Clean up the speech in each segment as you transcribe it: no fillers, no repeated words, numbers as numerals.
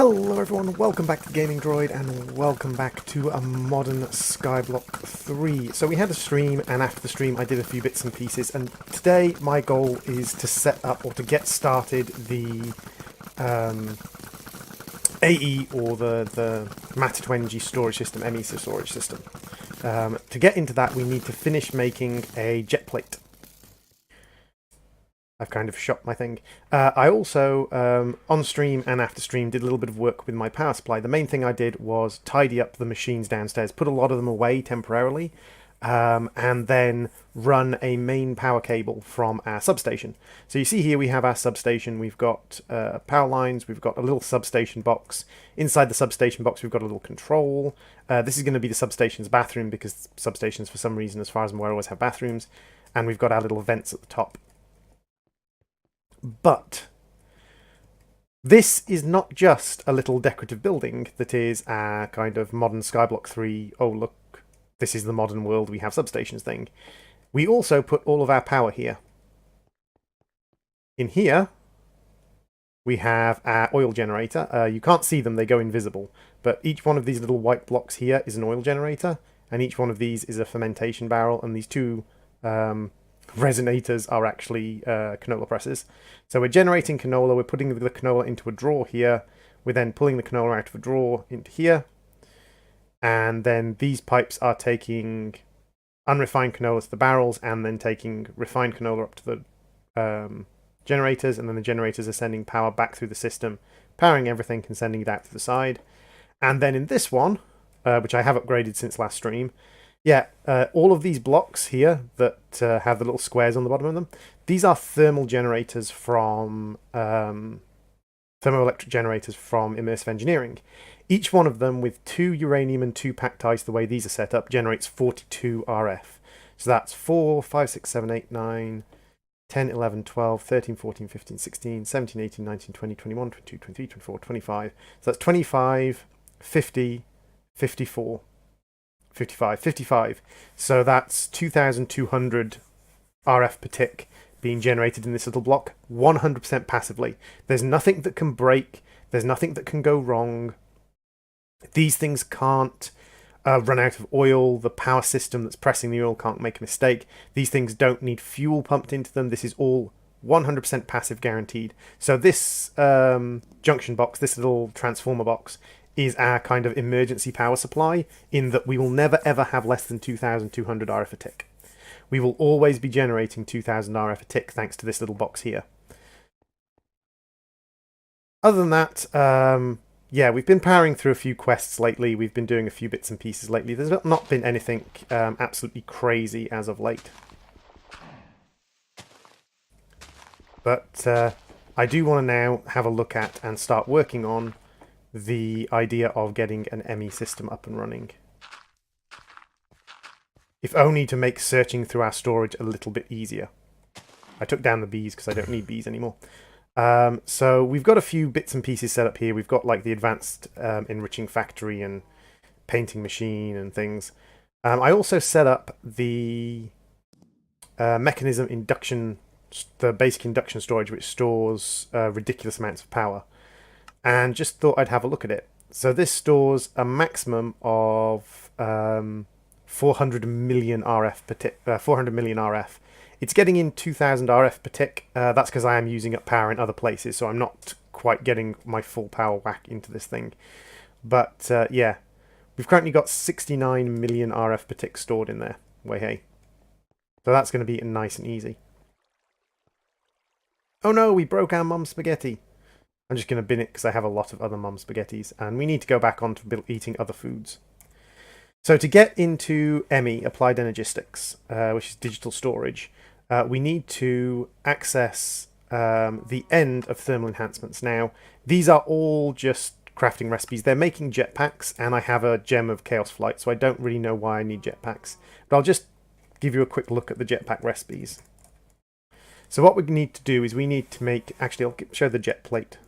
Hello everyone, welcome back to Gaming Droid and welcome back to a modern Skyblock 3. So we had a stream and after the stream I did a few bits and pieces and today my goal is to set up or to get started the AE or the matter to energy storage system, MESA storage system. To get into that we need to finish making a jet plate. I've kind of shot my thing. I also, on stream and after stream, did a little bit of work with my power supply. The main thing I did was tidy up the machines downstairs, put a lot of them away temporarily, and then run a main power cable from our substation. So you see here we have our substation. We've got power lines, we've got a little substation box. Inside the substation box we've got a little control. This is going to be the substation's bathroom because substations for some reason, as far as I'm aware, always have bathrooms. And we've got our little vents at the top. But this is not just a little decorative building that is our kind of modern Skyblock 3, oh look, this is the modern world, we have substations thing. We also put all of our power here. In here, we have our oil generator. You can't see them, they go invisible. But each one of these little white blocks here is an oil generator, and each one of these is a fermentation barrel, and these two resonators are actually canola presses. So we're generating canola, we're putting the canola into a drawer here, we're then pulling the canola out of a drawer into here, and then these pipes are taking unrefined canola to the barrels and then taking refined canola up to the generators, and then the generators are sending power back through the system, powering everything and sending it out to the side. And then in this one, which I have upgraded since last stream, yeah, all of these blocks here that have the little squares on the bottom of them, these are thermal generators from thermoelectric generators from Immersive Engineering. Each one of them with 2 uranium and 2 pactites, the way these are set up, generates 42 RF. So that's 4, 5, 6, 7, 8, 9, 10, 11, 12, 13, 14, 15, 16, 17, 18, 19, 20, 21, 22, 23, 24, 25. So that's 25, 50, 54. 55. So that's 2,200 RF per tick being generated in this little block, 100% passively. There's nothing that can break, there's nothing that can go wrong. These things can't run out of oil, the power system that's pressing the oil can't make a mistake. These things don't need fuel pumped into them. This is all 100% passive guaranteed. So this junction box, this little transformer box, is our kind of emergency power supply, in that we will never ever have less than 2,200 RF a tick. We will always be generating 2,000 RF a tick thanks to this little box here. Other than that, yeah, we've been powering through a few quests lately. We've been doing a few bits and pieces lately. There's not been anything absolutely crazy as of late. But I do want to now have a look at and start working on the idea of getting an ME system up and running. If only to make searching through our storage a little bit easier. I took down the bees because I don't need bees anymore. So we've got a few bits and pieces set up here. We've got like the advanced enriching factory and painting machine and things. I also set up the mechanism induction, the basic induction storage, which stores ridiculous amounts of power. And just thought I'd have a look at it. So this stores a maximum of 400 million RF per tick. 400 million RF. It's getting in 2,000 RF per tick. That's because I am using up power in other places, so I'm not quite getting my full power whack into this thing. But yeah, we've currently got 69 million RF per tick stored in there. Way hey. So that's going to be nice and easy. Oh no, we broke our mum's spaghetti. I'm just going to bin it because I have a lot of other mum spaghettis, and we need to go back on to eating other foods. So to get into ME, Applied Energistics, which is digital storage, we need to access the end of thermal enhancements. Now, these are all just crafting recipes. They're making jetpacks, and I have a gem of Chaos Flight, so I don't really know why I need jetpacks. But I'll just give you a quick look at the jetpack recipes. So what we need to do is we need to make... Actually, I'll show the jet plate.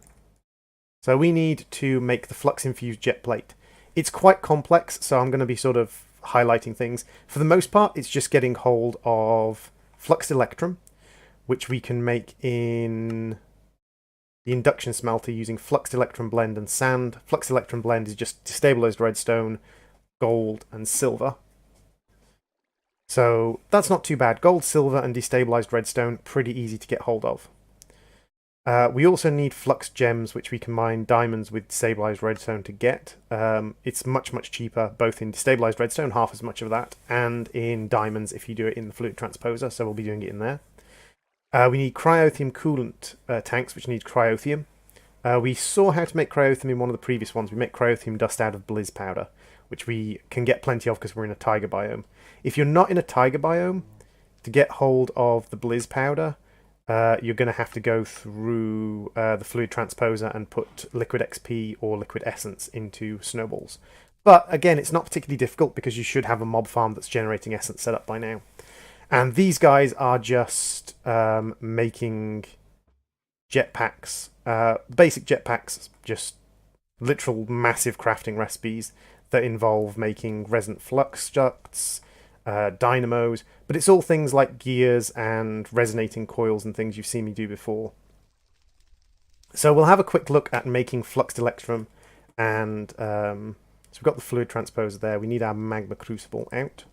So we need to make the flux-infused jet plate. It's quite complex, so I'm going to be sort of highlighting things. For the most part, it's just getting hold of flux electrum, which we can make in the induction smelter using fluxed electron blend and sand. Fluxed electron blend is just destabilized redstone, gold, and silver. So that's not too bad. Gold, silver, and destabilized redstone, pretty easy to get hold of. We also need flux gems, which we can mine diamonds with destabilized redstone to get. It's much, much cheaper, both in destabilized redstone, half as much of that, and in diamonds if you do it in the fluid transposer, so we'll be doing it in there. We need cryothium coolant tanks, which need cryothium. We saw how to make cryothium in one of the previous ones. We make cryothium dust out of blizz powder, which we can get plenty of because we're in a taiga biome. If you're not in a taiga biome, to get hold of the blizz powder, you're going to have to go through the fluid transposer and put liquid XP or liquid essence into snowballs. But again, it's not particularly difficult because you should have a mob farm that's generating essence set up by now. And these guys are just making jetpacks, basic jetpacks, just literal massive crafting recipes that involve making resonant flux ducts, dynamos, but it's all things like gears and resonating coils and things you've seen me do before. So we'll have a quick look at making fluxed electrum, and so we've got the fluid transposer there. We need our magma crucible out.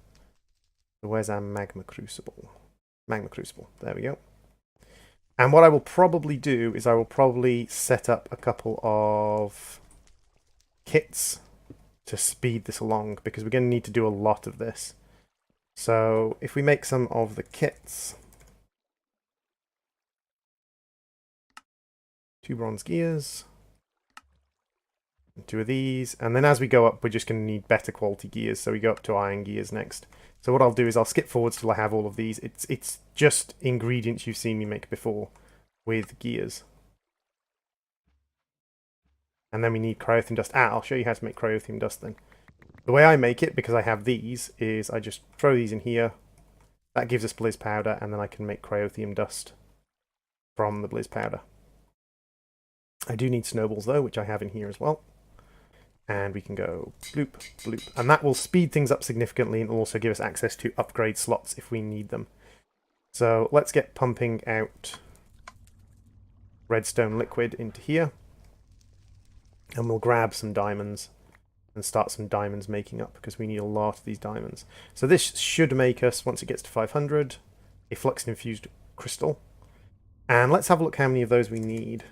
So where's our magma crucible? Magma crucible, there we go. And what I will probably do is I will probably set up a couple of kits to speed this along, because we're going to need to do a lot of this. So if we make some of the kits, 2 bronze gears, 2 of these, and then as we go up we're just going to need better quality gears, so we go up to iron gears next. So what I'll do is I'll skip forwards till I have all of these. It's just ingredients you've seen me make before with gears. And then we need cryothium dust. I'll show you how to make cryothium dust then. The way I make it, because I have these, is I just throw these in here. That gives us blizz powder, and then I can make cryothium dust from the blizz powder. I do need snowballs though, which I have in here as well. And we can go bloop, bloop. And that will speed things up significantly and also give us access to upgrade slots if we need them. So let's get pumping out redstone liquid into here. And we'll grab some diamonds and start some diamonds making up, because we need a lot of these diamonds. So this should make us, once it gets to 500, a flux infused crystal. And let's have a look how many of those we need.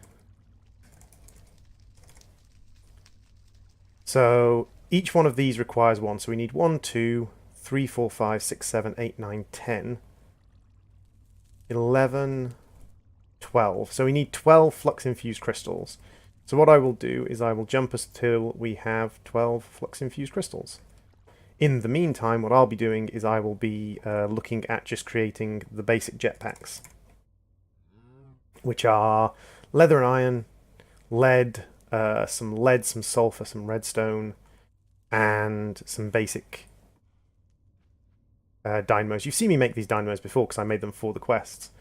So each one of these requires one. So we need 1, 2, 3, 4, 5, 6, 7, 8, 9, 10, 11, 12. So we need 12 flux infused crystals. So what I will do is I will jump us till we have 12 flux infused crystals. In the meantime, what I'll be doing is I will be looking at just creating the basic jetpacks, which are leather and iron, lead, some sulfur, some redstone, and some basic dynamos. You've seen me make these dynamos before because I made them for the quests.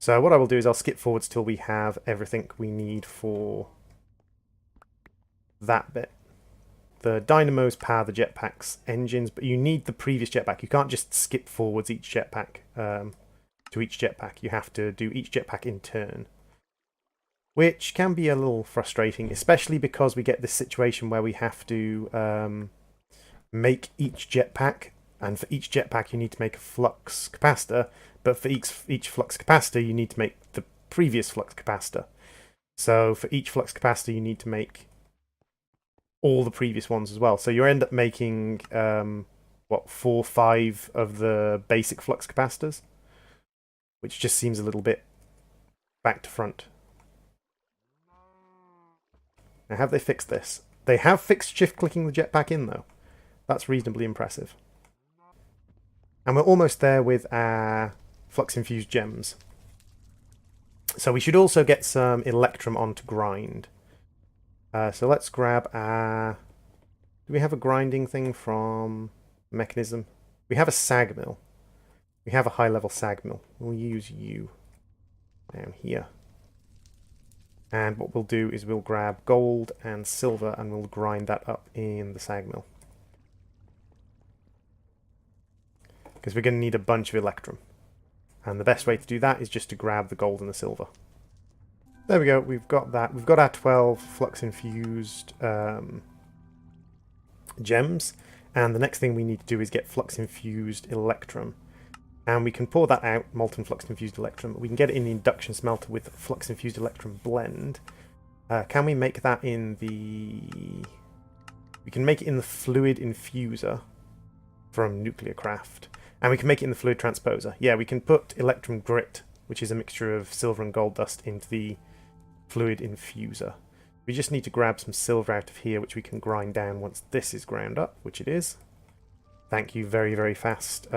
So what I will do is I'll skip forwards till we have everything we need for that bit. The dynamos power the jetpack's engines, but you need the previous jetpack. You can't just skip forwards each jetpack to each jetpack. You have to do each jetpack in turn, which can be a little frustrating, especially because we get this situation where we have to make each jetpack, and for each jetpack you need to make a flux capacitor, but for each flux capacitor you need to make the previous flux capacitor. So for each flux capacitor you need to make all the previous ones as well. So you end up making, 4, 5 of the basic flux capacitors, which just seems a little bit back to front. Now, have they fixed this? They have fixed shift-clicking the jetpack in, though. That's reasonably impressive. And we're almost there with our flux-infused gems. So we should also get some electrum onto grind. So let's grab our... Do we have a grinding thing from Mechanism? We have a sag mill. We have a high-level sag mill. We'll use you down here. And what we'll do is we'll grab gold and silver and we'll grind that up in the sag mill. Because we're going to need a bunch of electrum. And the best way to do that is just to grab the gold and the silver. There we go, we've got that. We've got our 12 flux-infused gems, and the next thing we need to do is get flux-infused electrum. And we can pour that out, molten flux-infused electrum. We can get it in the induction smelter with flux-infused electrum blend. Can we make that in the... We can make it in the fluid infuser from Nuclearcraft. And we can make it in the fluid transposer. Yeah, we can put electrum grit, which is a mixture of silver and gold dust, into the fluid infuser. We just need to grab some silver out of here, which we can grind down once this is ground up, which it is. Thank you, very, very fast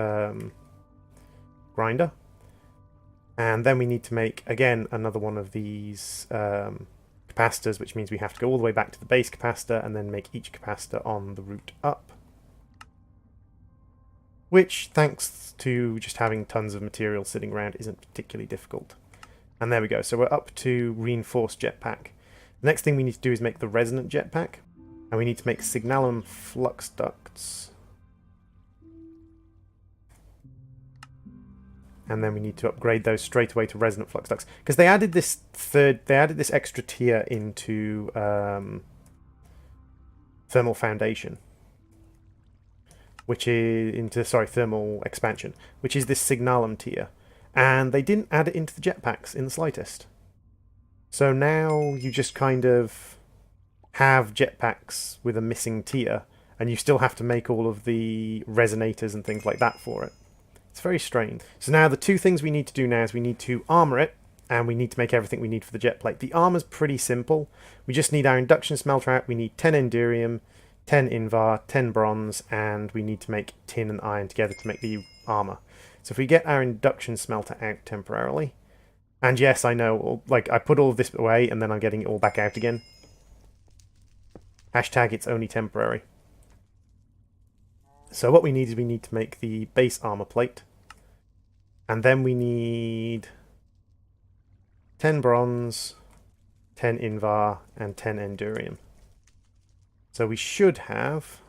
grinder. And then we need to make, again, another one of these capacitors, which means we have to go all the way back to the base capacitor and then make each capacitor on the route up. Which, thanks to just having tons of material sitting around, isn't particularly difficult. And there we go. So we're up to reinforced jetpack. The next thing we need to do is make the resonant jetpack. And we need to make signalum flux ducts. And then we need to upgrade those straight away to resonant flux ducts. Because they added this extra tier into thermal foundation. Which is thermal expansion, which is this signalum tier. And they didn't add it into the jetpacks in the slightest. So now you just kind of have jetpacks with a missing tier, and you still have to make all of the resonators and things like that for it. It's very strange. So now the two things we need to do now is we need to armor it, and we need to make everything we need for the jet plate. The armor's pretty simple. We just need our induction smelter out. We need 10 endurium, 10 invar, 10 bronze, and we need to make tin and iron together to make the armor. So if we get our induction smelter out temporarily, and yes, I know, like, I put all of this away and then I'm getting it all back out again. Hashtag it's only temporary. So what we need is we need to make the base armor plate. And then we need 10 bronze, 10 invar, and 10 endurium. So we should have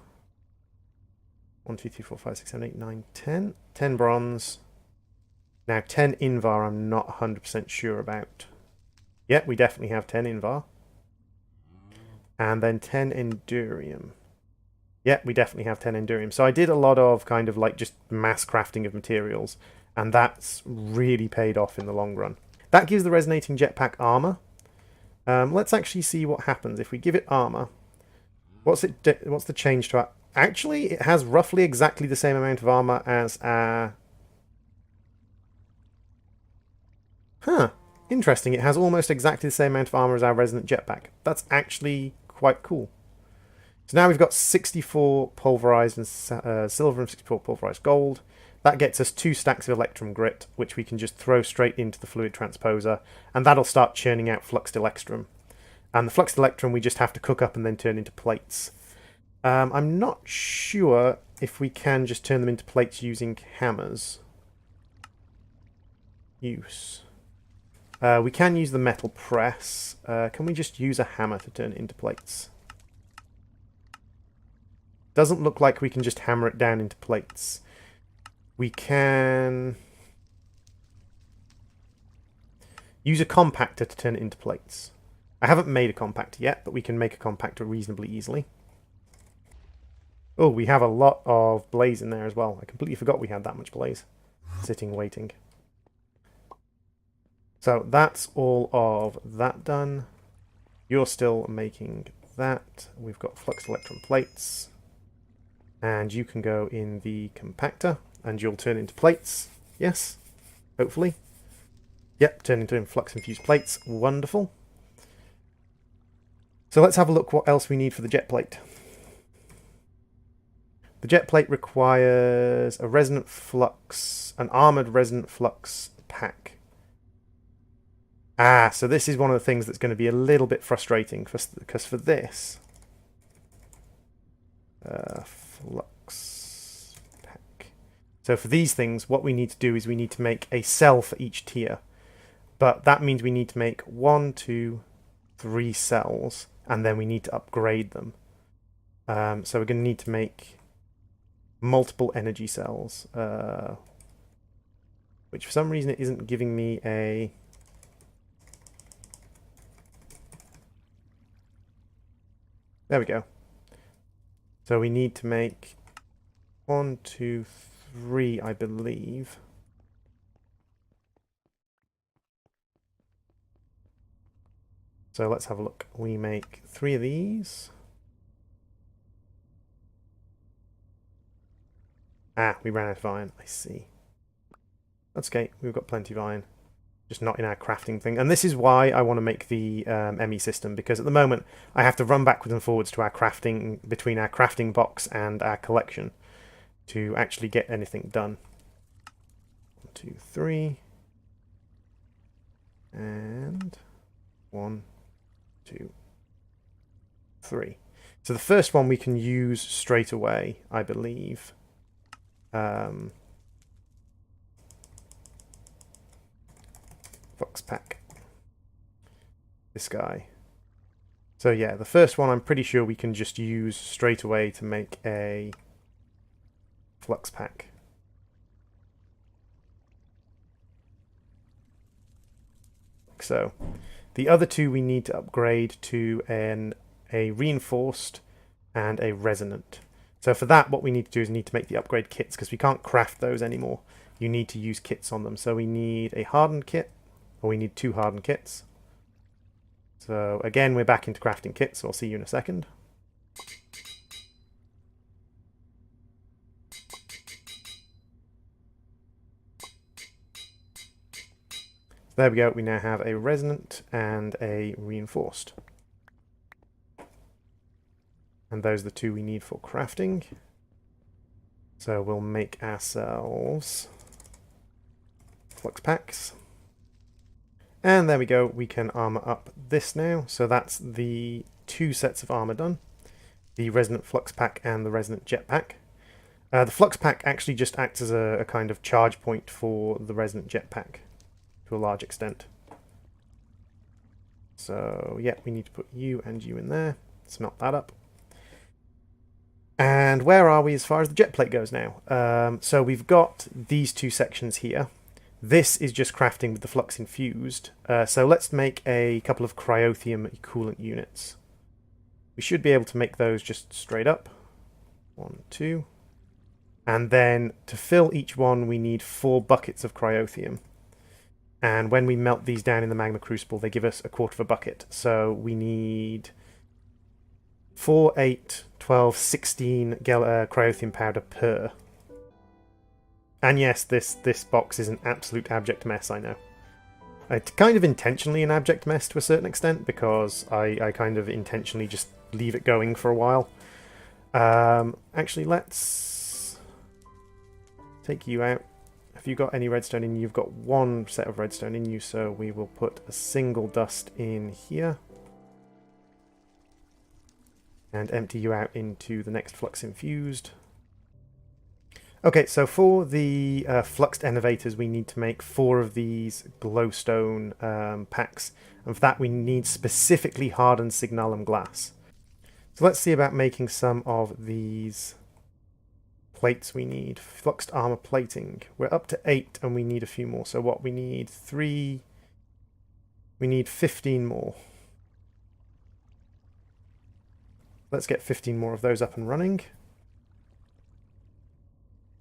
1, 2, 3, 4, 5, 6, 7, 8, 9, 10. 10 bronze. Now 10 invar I'm not 100% sure about. Yeah, we definitely have 10 invar. And then 10 endurium. Yeah, we definitely have 10 endurium. So I did a lot of kind of like just mass crafting of materials. And that's really paid off in the long run. That gives the resonating jetpack armor. Let's actually see what happens if we give it armor. What's the change to our... Actually, it has roughly exactly the same amount of armor as our... Huh. Interesting. It has almost exactly the same amount of armor as our resonant jetpack. That's actually quite cool. So now we've got 64 pulverized and silver and 64 pulverized gold. That gets us 2 stacks of electrum grit, which we can just throw straight into the fluid transposer, and that'll start churning out fluxed electrum. And the fluxed electrum we just have to cook up and then turn into plates. I'm not sure if we can just turn them into plates using hammers. Use. We can use the metal press. Can we just use a hammer to turn it into plates? Doesn't look like we can just hammer it down into plates. We can use a compactor to turn it into plates. I haven't made a compactor yet, but we can make a compactor reasonably easily. Oh, we have a lot of blaze in there as well. I completely forgot we had that much blaze sitting waiting. So that's all of that done. You're still making that. We've got flux electron plates. And you can go in the compactor and you'll turn into plates. Yes, hopefully. Yep, turn into flux infused plates. Wonderful. So let's have a look what else we need for the jet plate. The jet plate requires a resonant flux, an armored resonant flux pack. Ah, so this is one of the things that's going to be a little bit frustrating because for this flux pack. So for these things, what we need to do is we need to make a cell for each tier. But that means we need to make 1, 2, 3 cells, and then we need to upgrade them. So we're going to need to make multiple energy cells, which for some reason it isn't giving me a... There we go. So we need to make 1, 2, 3, I believe. So let's have a look. We make 3 of these. Ah, we ran out of iron. I see. That's okay. We've got plenty of iron. Just not in our crafting thing. And this is why I want to make the ME system, because at the moment I have to run backwards and forwards to our crafting, between our crafting box and our collection to actually get anything done. 1, 2, 3. And 1, 2, 3. So the first one we can use straight away, I believe. Flux pack. This guy. So yeah, the first one I'm pretty sure we can just use straight away to make a flux pack. So the other two we need to upgrade to a reinforced and a resonant. So for that, what we need to do is need to make the upgrade kits, because we can't craft those anymore. You need to use kits on them. So we need a hardened kit, or we need 2 hardened kits. So again, we're back into crafting kits, so I'll see you in a second. There we go, we now have a resonant and a reinforced. And those are the 2 we need for crafting. So we'll make ourselves flux packs. And there we go, we can armor up this now. So that's the 2 sets of armor done. The resonant flux pack and the resonant jetpack. The flux pack actually just acts as a kind of charge point for the resonant jetpack to a large extent. So yeah, we need to put you and you in there. Smelt that up. And where are we as far as the jet plate goes now? So we've got these 2 sections here. This is just crafting with the flux infused. So let's make a couple of cryothium coolant units. We should be able to make those just straight up. 1, 2. And then to fill each one, we need 4 buckets of cryothium. And when we melt these down in the magma crucible, they give us 1/4 of a bucket. So we need 4, 8, 12, 16 cryothium powder per. And yes, this box is an absolute abject mess, I know. It's kind of intentionally an abject mess to a certain extent, because I kind of intentionally just leave it going for a while. Actually, let's take you out. Have you got any redstone in you? You've got 1 set of redstone in you, so we will put a single dust in here. And empty you out into the next flux infused. Okay, so for the fluxed innovators, we need to make 4 of these glowstone packs. And for that, we need specifically hardened signalum glass. So let's see about making some of these plates we need. Fluxed armor plating. We're up to 8 and we need a few more. So what we need? 3. We need 15 more. Let's get 15 more of those up and running.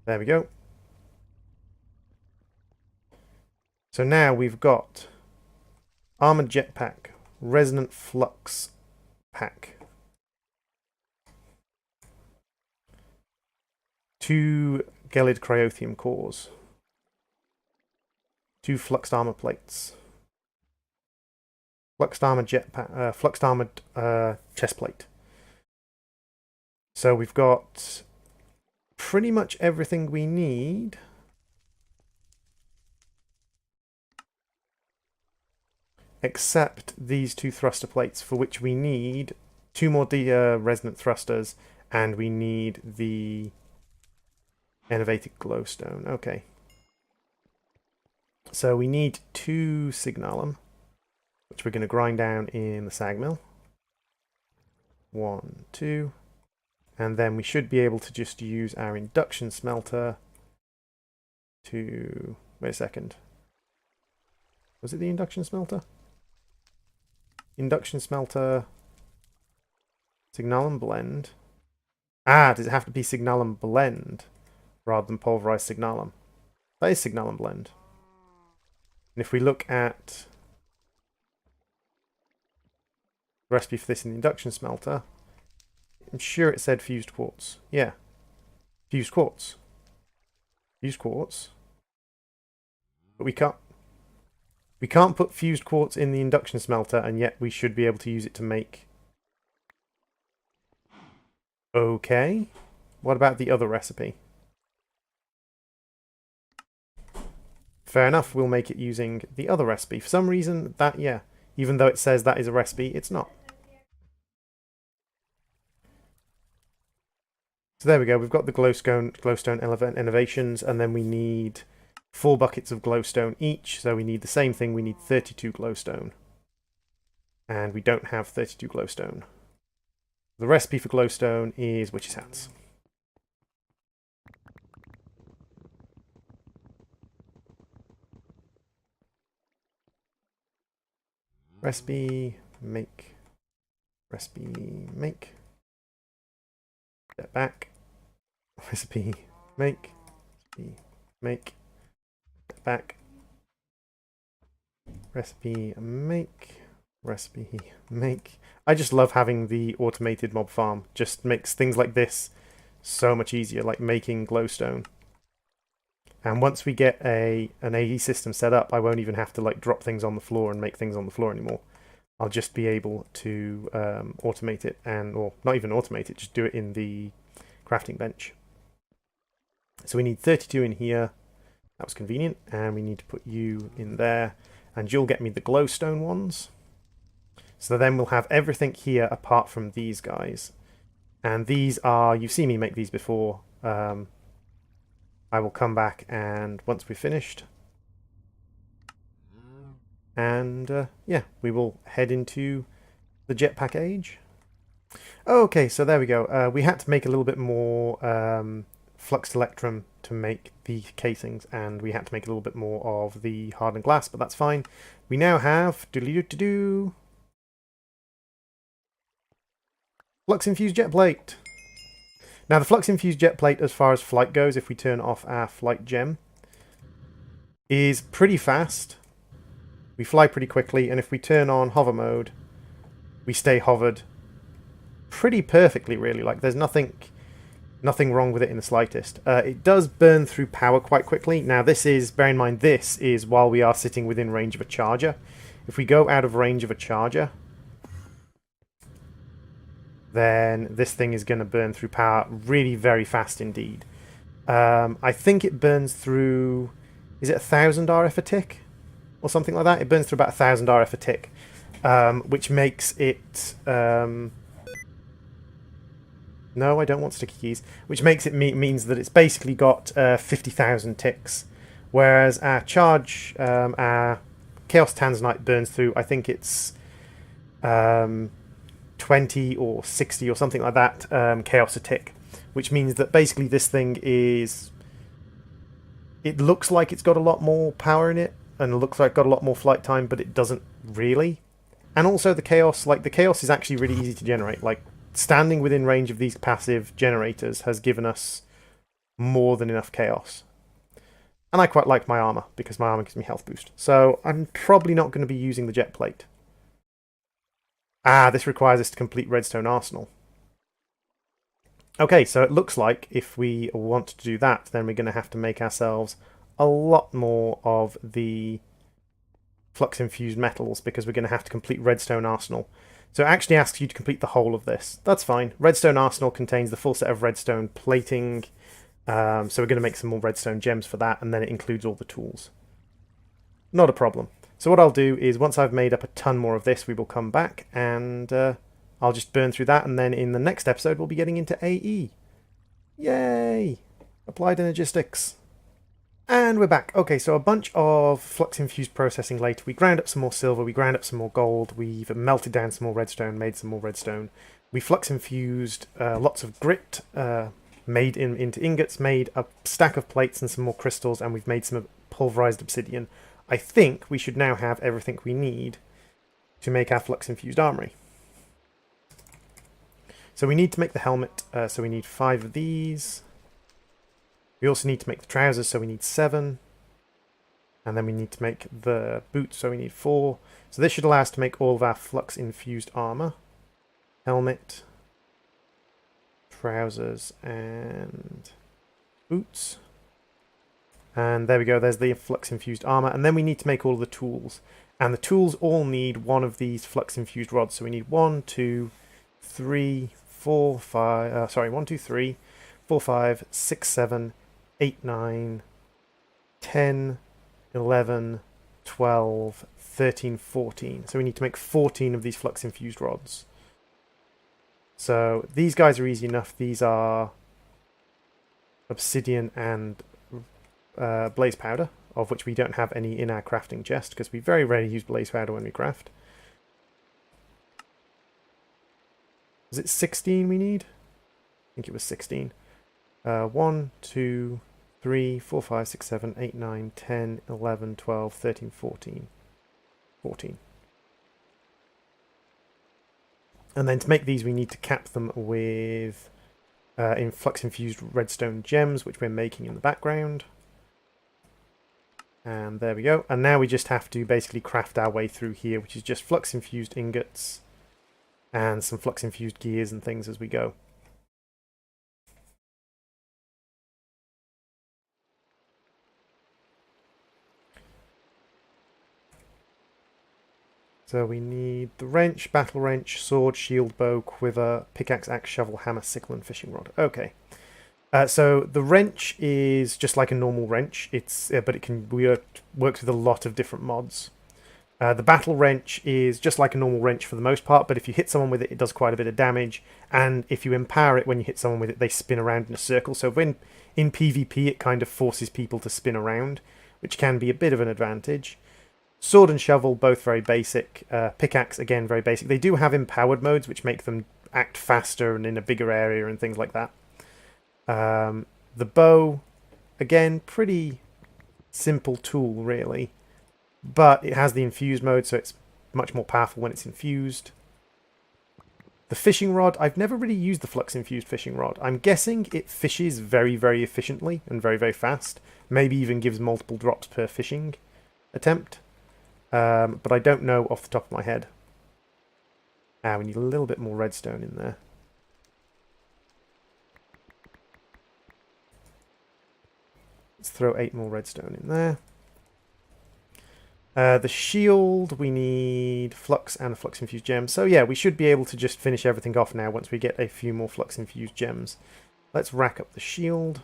There we go. So now we've got armored jetpack, resonant flux pack, 2 gelid cryothium cores, 2 fluxed armor plates, fluxed armored jetpack, fluxed armored chest plate. So we've got pretty much everything we need. Except these 2 thruster plates, for which we need 2 more resonant thrusters, and we need the innovated glowstone. Okay. So we need 2 signalum, which we're going to grind down in the sag mill. 1, 2. And then we should be able to just use our induction smelter to... Wait a second. Was it the induction smelter? Induction smelter. Signalum blend. Ah, does it have to be Signalum blend rather than pulverized Signalum? That is Signalum blend. And if we look at the recipe for this in the induction smelter, I'm sure it said fused quartz. Yeah. Fused quartz. Fused quartz. But we can't put fused quartz in the induction smelter, and yet we should be able to use it to make... Okay. What about the other recipe? Fair enough, we'll make it using the other recipe. For some reason, that, yeah, even though it says that is a recipe, it's not. So there we go, we've got the glowstone innovations, and then we need 4 buckets of glowstone each, so we need the same thing, we need 32 glowstone. And we don't have 32 glowstone. The recipe for glowstone is witch's hats. Recipe, make. Recipe, make. Step back. Recipe, make. Recipe, make. Step back. Recipe, make. Recipe, make. I just love having the automated mob farm. Just makes things like this so much easier, like making glowstone. And once we get an AE system set up, I won't even have to like drop things on the floor and make things on the floor anymore. I'll just be able to automate it, or not even automate it, just do it in the crafting bench. So we need 32 in here. That was convenient. And we need to put you in there. And you'll get me the glowstone ones. So then we'll have everything here apart from these guys. And these are, you've seen me make these before. I will come back and once we've finished. And yeah, we will head into the jetpack age. Okay, so there we go. We had to make a little bit more flux electrum to make the casings, and we had to make a little bit more of the hardened glass, but that's fine. We now have flux infused jet plate. Now the flux infused jet plate, as far as flight goes, if we turn off our flight gem, is pretty fast. We fly pretty quickly, and if we turn on hover mode, we stay hovered pretty perfectly, really. Like, there's nothing wrong with it in the slightest. It does burn through power quite quickly. Now this is, bear in mind, this is while we are sitting within range of a charger. If we go out of range of a charger, then this thing is going to burn through power really very fast indeed. I think it burns through, is it 1000 RF a tick? Or something like that? It burns through about 1000 RF a tick, which makes it... no, I don't want sticky keys. Which makes it means that it's basically got 50,000 ticks. Whereas our charge, our Chaos Tanzanite burns through, I think it's 20 or 60 or something like that chaos a tick. Which means that basically this thing is... It looks like it's got a lot more power in it, and it looks like it's got a lot more flight time, but it doesn't really. And also the chaos, like the chaos is actually really easy to generate. Like, standing within range of these passive generators has given us more than enough chaos. And I quite like my armor, because my armor gives me health boost. So I'm probably not going to be using the jet plate. Ah, this requires us to complete Redstone Arsenal. Okay, so it looks like if we want to do that, then we're going to have to make ourselves a lot more of the flux-infused metals, because we're going to have to complete Redstone Arsenal. So it actually asks you to complete the whole of this. That's fine. Redstone Arsenal contains the full set of redstone plating, so we're going to make some more redstone gems for that, and then it includes all the tools. Not a problem. So what I'll do is, once I've made up a ton more of this, we will come back, and I'll just burn through that, and then in the next episode we'll be getting into AE. Yay! Applied Energistics. And we're back. Okay, so a bunch of flux-infused processing later. We ground up some more silver, we ground up some more gold, we've melted down some more redstone, made some more redstone. We flux-infused lots of grit, made into ingots, made a stack of plates and some more crystals, and we've made some pulverized obsidian. I think we should now have everything we need to make our flux-infused armory. So we need to make the helmet, so we need 5 of these. We also need to make the trousers, so we need 7. And then we need to make the boots, so we need 4. So this should allow us to make all of our flux-infused armor. Helmet, trousers, and boots. And there we go, there's the flux-infused armor. And then we need to make all of the tools. And the tools all need one of these flux-infused rods. So we need 1, 2, 3, 4, 5... 1, 2, 3, 4, 5, 6, 7, 8, 9, 10, 11, 12, 13, 14. So we need to make 14 of these flux-infused rods. So these guys are easy enough. These are obsidian and blaze powder, of which we don't have any in our crafting chest, because we very rarely use blaze powder when we craft. Is it 16 we need? I think it was 16. 1, 2, 3, 4, 5, 6, 7, 8, 9, 10, 11, 12, 13, 14. 14. And then to make these, we need to cap them with flux-infused redstone gems, which we're making in the background. And there we go. And now we just have to basically craft our way through here, which is just flux-infused ingots and some flux-infused gears and things as we go. So we need the wrench, battle wrench, sword, shield, bow, quiver, pickaxe, axe, shovel, hammer, sickle, and fishing rod. Okay. So the wrench is just like a normal wrench. But it can works with a lot of different mods. The battle wrench is just like a normal wrench for the most part, but if you hit someone with it, it does quite a bit of damage. And if you empower it when you hit someone with it, they spin around in a circle. So when in PvP, it kind of forces people to spin around, which can be a bit of an advantage. Sword and shovel, both very basic. Pickaxe, again, very basic. They do have empowered modes, which make them act faster and in a bigger area and things like that. The bow, again, pretty simple tool, really. But it has the infused mode, so it's much more powerful when it's infused. The fishing rod, I've never really used the flux-infused fishing rod. I'm guessing it fishes very, very efficiently and very, very fast. Maybe even gives multiple drops per fishing attempt. But I don't know off the top of my head. We need a little bit more redstone in there. Let's throw 8 more redstone in there. The shield, we need flux and a flux-infused gem. So yeah, we should be able to just finish everything off now once we get a few more flux-infused gems. Let's rack up the shield.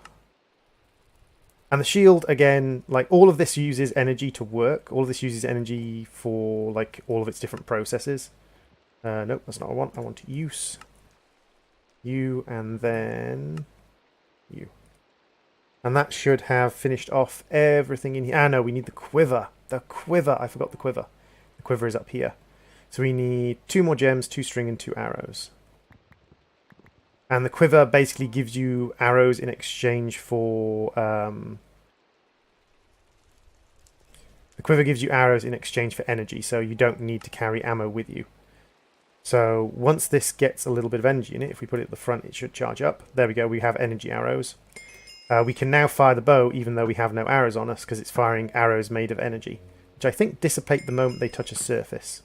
And the shield, again, like all of this uses energy to work. All of this uses energy for like all of its different processes. Nope, that's not what I want. I want use. You, and then you. And that should have finished off everything in here. Ah, no, we need the quiver. The quiver. I forgot the quiver. The quiver is up here. So we need 2 more gems, 2 string, and 2 arrows. And the quiver basically gives you arrows in exchange for... the quiver gives you arrows in exchange for energy, so you don't need to carry ammo with you. So once this gets a little bit of energy in it, if we put it at the front, it should charge up. There we go, we have energy arrows. We can now fire the bow even though we have no arrows on us, because it's firing arrows made of energy, which I think dissipate the moment they touch a surface.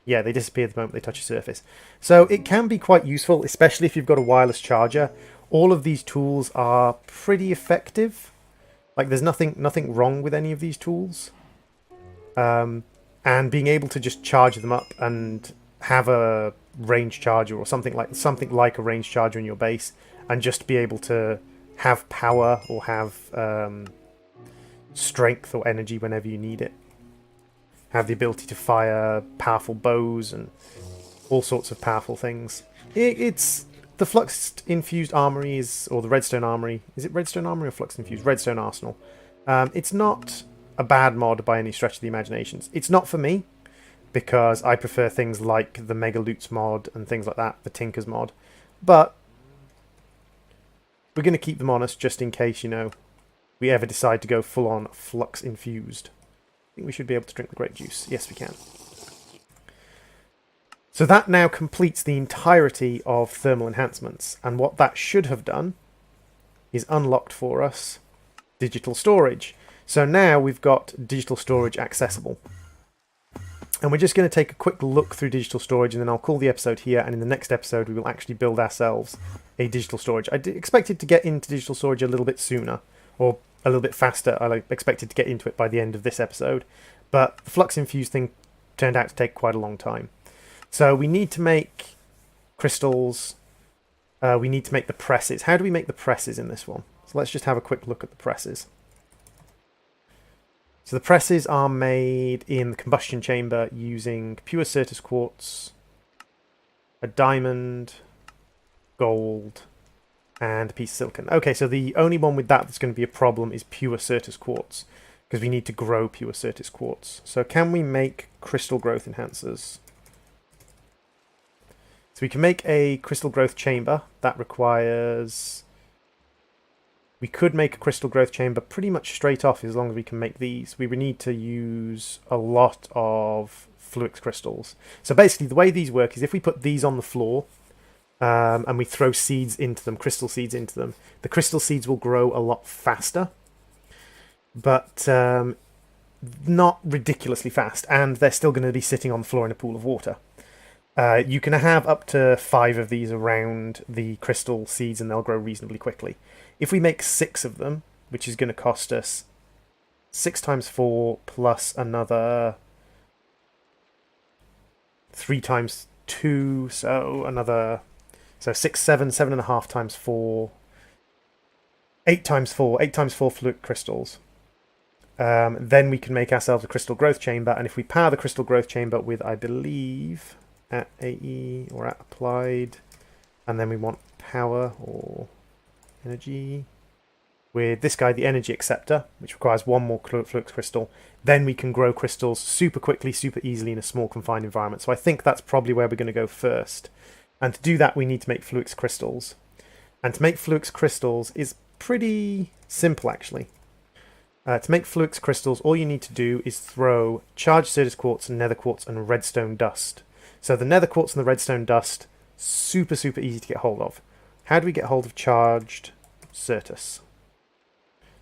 Yeah, they disappear the moment they touch a surface. So it can be quite useful, especially if you've got a wireless charger. All of these tools are pretty effective. Like, there's nothing wrong with any of these tools. And being able to just charge them up and have a range charger or something like a range charger in your base, and just be able to have power or have strength or energy whenever you need it. Have the ability to fire powerful bows and all sorts of powerful things. It's the flux-infused armory or the redstone armory. Is it redstone armory or flux-infused? Redstone arsenal. It's not a bad mod by any stretch of the imagination. It's not for me, because I prefer things like the Mega Loots mod and things like that, the Tinker's mod. But we're going to keep them honest just in case, we ever decide to go full-on flux-infused. I think we should be able to drink the grape juice. Yes, we can. So that now completes the entirety of thermal enhancements. And what that should have done is unlocked for us digital storage. So now we've got digital storage accessible. And we're just going to take a quick look through digital storage, and then I'll call the episode here, and in the next episode we will actually build ourselves a digital storage. I expected to get into digital storage a little bit sooner, or a little bit faster. I expected to get into it by the end of this episode, but the flux infused thing turned out to take quite a long time. So we need to make crystals, we need to make the presses. How do we make the presses in this one? So let's just have a quick look at the presses. So the presses are made in the combustion chamber using pure Certus quartz, a diamond, gold, and a piece of silicon. Okay, so the only one with that's going to be a problem is pure Certus quartz, because we need to grow pure Certus quartz. So can we make crystal growth enhancers? So we can make a crystal growth chamber. That requires... We could make a crystal growth chamber pretty much straight off as long as we can make these. We would need to use a lot of Fluix crystals. So basically the way these work is if we put these on the floor and we throw seeds into them, crystal seeds into them, the crystal seeds will grow a lot faster, but not ridiculously fast, and they're still going to be sitting on the floor in a pool of water. You can have up to 5 of these around the crystal seeds and they'll grow reasonably quickly. If we make 6 of them, which is going to cost us 6 times 4 plus another 3 times 2, so another... So 6, 7, 7.5 times 4... 8 times 4. 8 times 4 fluid crystals. Then we can make ourselves a crystal growth chamber, and if we power the crystal growth chamber with, I believe, at AE or at applied, and then we want power or energy with this guy, the energy acceptor, which requires 1 more flux crystal, then we can grow crystals super quickly, super easily in a small confined environment. So I think that's probably where we're going to go first. And to do that, we need to make Fluix crystals. And to make Fluix crystals is pretty simple, actually. To make Fluix crystals, all you need to do is throw charged Certus quartz and nether quartz and redstone dust. So the nether quartz and the redstone dust, super, super easy to get hold of. How do we get hold of charged Certus?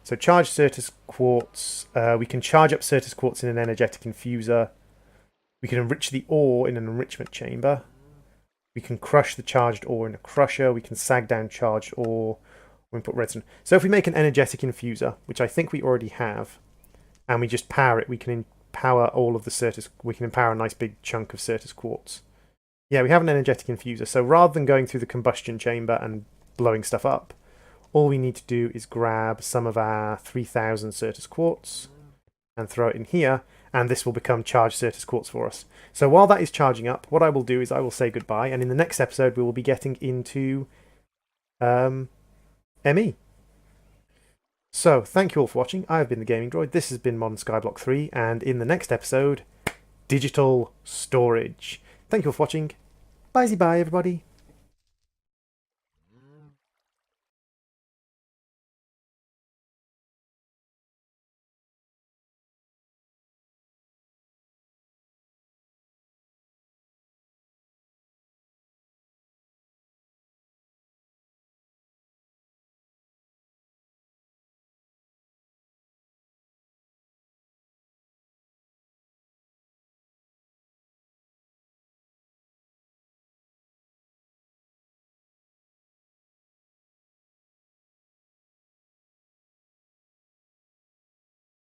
So charged Certus quartz, we can charge up Certus quartz in an energetic infuser. We can enrich the ore in an enrichment chamber. We can crush the charged ore in a crusher. We can sag down charged ore. We can put redstone. So if we make an energetic infuser, which I think we already have, and we just power it, we can empower all of the Certus. We can empower a nice big chunk of Certus quartz. Yeah, we have an energetic infuser. So rather than going through the combustion chamber and blowing stuff up, all we need to do is grab some of our 3000 Certus quartz and throw it in here, and this will become charged Certus quartz for us. So while that is charging up, what I will do is I will say goodbye, and in the next episode we will be getting into ME. So thank you all for watching. I have been the Gaming Droid. This has been Modern Skyblock 3, and in the next episode, digital storage. Thank you all for watching. Bye-bye, everybody.